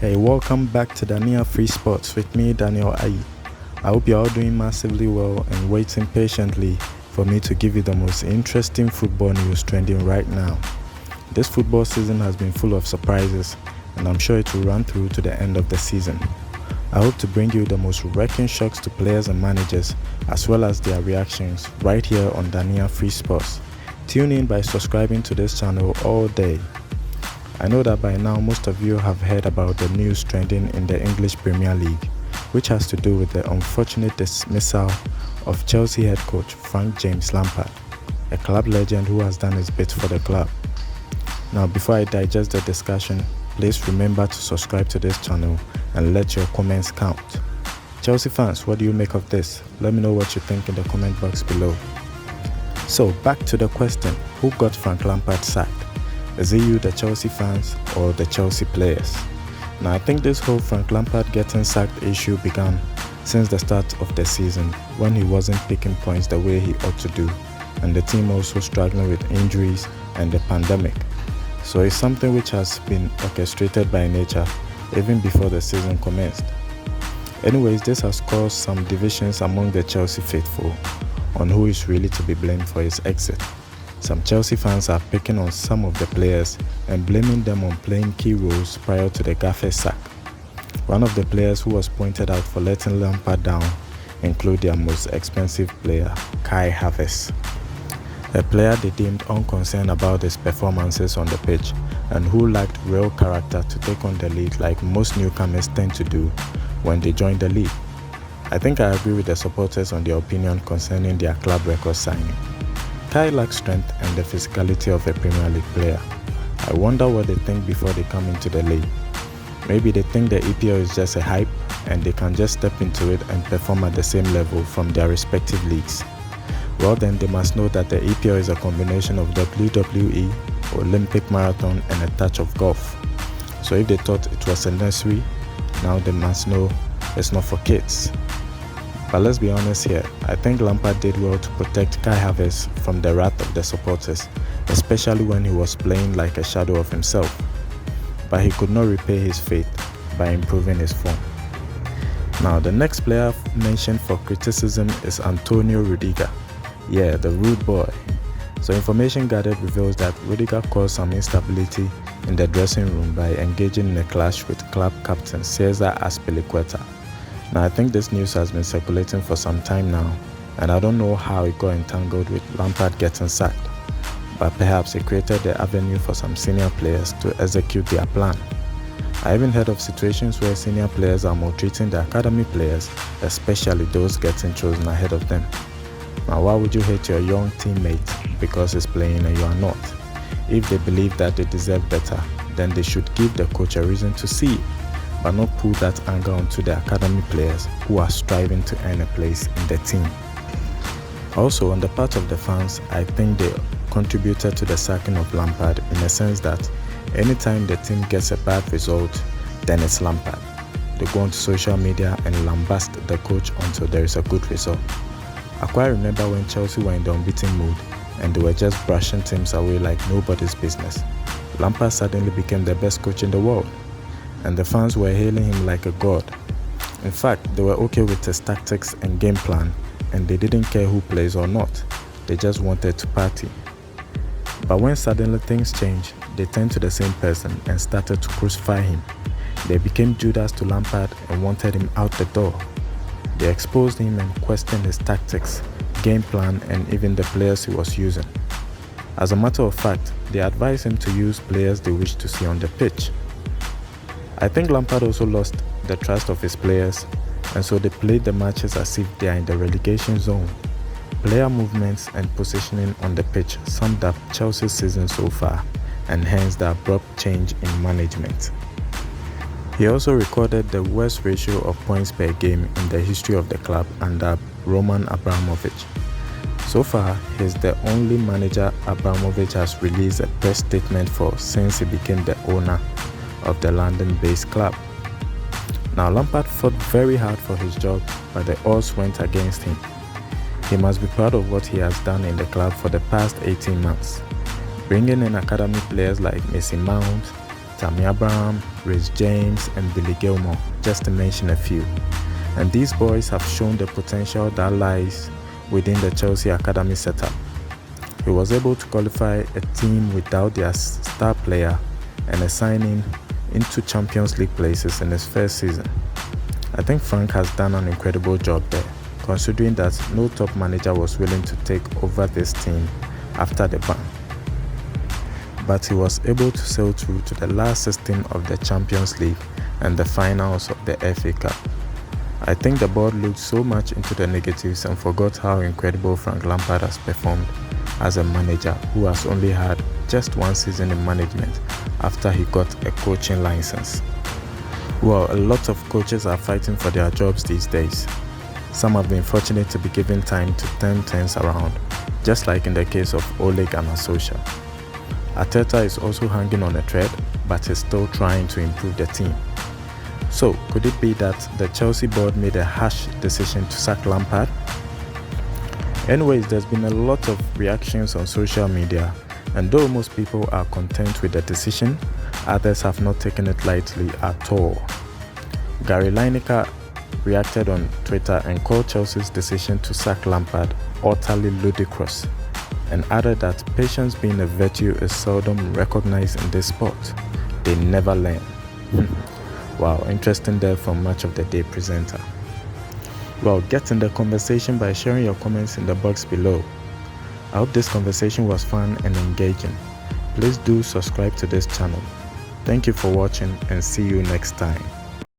Hey, welcome back to Daniel Free Sports with me, Daniel Ayi. I hope you're all doing massively well and waiting patiently for me to give you the most interesting football news trending right now. This football season has been full of surprises, and I'm sure it will run through to the end of the season. I hope to bring you the most wrecking shocks to players and managers, as well as their reactions, right here on Daniel Free Sports. Tune in by subscribing to this channel all day. I know that by now most of you have heard about the news trending in the English Premier League, which has to do with the unfortunate dismissal of Chelsea head coach Frank James Lampard, a club legend who has done his bit for the club. Now, before I digest the discussion, please remember to subscribe to this channel and let your comments count. Chelsea fans, what do you make of this? Let me know what you think in the comment box below. So, back to the question, who got Frank Lampard sacked? Is it you, the Chelsea fans, or the Chelsea players? Now, I think this whole Frank Lampard getting sacked issue began since the start of the season, when he wasn't picking points the way he ought to do, and the team also struggling with injuries and the pandemic. So it's something which has been orchestrated by nature even before the season commenced. Anyways, this has caused some divisions among the Chelsea faithful on who is really to be blamed for his exit. Some Chelsea fans are picking on some of the players and blaming them on playing key roles prior to the gaffer's sack. One of the players who was pointed out for letting Lampard down include their most expensive player, Kai Havertz, a player they deemed unconcerned about his performances on the pitch and who lacked real character to take on the league like most newcomers tend to do when they join the league. I think I agree with the supporters on their opinion concerning their club record signing. Kai lacks strength and the physicality of a Premier League player. I wonder what they think before they come into the league. Maybe they think the EPL is just a hype and they can just step into it and perform at the same level from their respective leagues. Well, then they must know that the EPL is a combination of WWE, Olympic marathon and a touch of golf. So if they thought it was a nursery, now they must know it's not for kids. But let's be honest here, I think Lampard did well to protect Kai Havertz from the wrath of the supporters, especially when he was playing like a shadow of himself. But he could not repay his faith by improving his form. Now, the next player mentioned for criticism is Antonio Rudiger. Yeah, the rude boy. So information gathered reveals that Rudiger caused some instability in the dressing room by engaging in a clash with club captain Cesar Azpilicueta. Now, I think this news has been circulating for some time now, and I don't know how it got entangled with Lampard getting sacked, but perhaps it created the avenue for some senior players to execute their plan. I even heard of situations where senior players are maltreating the academy players, especially those getting chosen ahead of them. Now, why would you hate your young teammate because he's playing and you are not? If they believe that they deserve better, then they should give the coach a reason to see it, but not pull that anger onto the academy players who are striving to earn a place in the team. Also, on the part of the fans, I think they contributed to the sacking of Lampard in a sense that anytime the team gets a bad result, then it's Lampard. They go onto social media and lambast the coach until there is a good result. I quite remember when Chelsea were in the unbeaten mood and they were just brushing teams away like nobody's business. Lampard suddenly became the best coach in the world, and the fans were hailing him like a god. In fact, they were okay with his tactics and game plan, and they didn't care who plays or not. They just wanted to party. But when suddenly things changed, they turned to the same person and started to crucify him. They became Judas to Lampard and wanted him out the door. They exposed him and questioned his tactics, game plan, and even the players he was using. As a matter of fact, they advised him to use players they wished to see on the pitch. I think Lampard also lost the trust of his players, and so they played the matches as if they are in the relegation zone. Player movements and positioning on the pitch summed up Chelsea's season so far, and hence the abrupt change in management. He also recorded the worst ratio of points per game in the history of the club under Roman Abramovich. So far, he's the only manager Abramovich has released a press statement for since he became the owner of the London-based club. Now, Lampard fought very hard for his job, but the odds went against him. He must be proud of what he has done in the club for the past 18 months, bringing in academy players like Mason Mount, Tammy Abraham, Rhys James, and Billy Gilmore, just to mention a few. And these boys have shown the potential that lies within the Chelsea Academy setup. He was able to qualify a team without their star player and a signing into Champions League places in his first season. I think Frank has done an incredible job there, considering that no top manager was willing to take over this team after the ban. But he was able to sail through to the last 16 of the Champions League and the finals of the FA Cup. I think the board looked so much into the negatives and forgot how incredible Frank Lampard has performed as a manager who has only had just one season in management after he got a coaching license. Well, a lot of coaches are fighting for their jobs these days. Some have been fortunate to be given time to turn things around, just like in the case of Ole Gunnar Solskjaer. Arteta is also hanging on a thread, but is still trying to improve the team. So, could it be that the Chelsea board made a harsh decision to sack Lampard? Anyways, there's been a lot of reactions on social media, and though most people are content with the decision, others have not taken it lightly at all. Gary Lineker reacted on Twitter and called Chelsea's decision to sack Lampard utterly ludicrous, and added that patience being a virtue is seldom recognized in this sport. They never learn. Wow, interesting there from Match of the Day presenter. Well, get in the conversation by sharing your comments in the box below. I hope this conversation was fun and engaging. Please do subscribe to this channel. Thank you for watching and see you next time.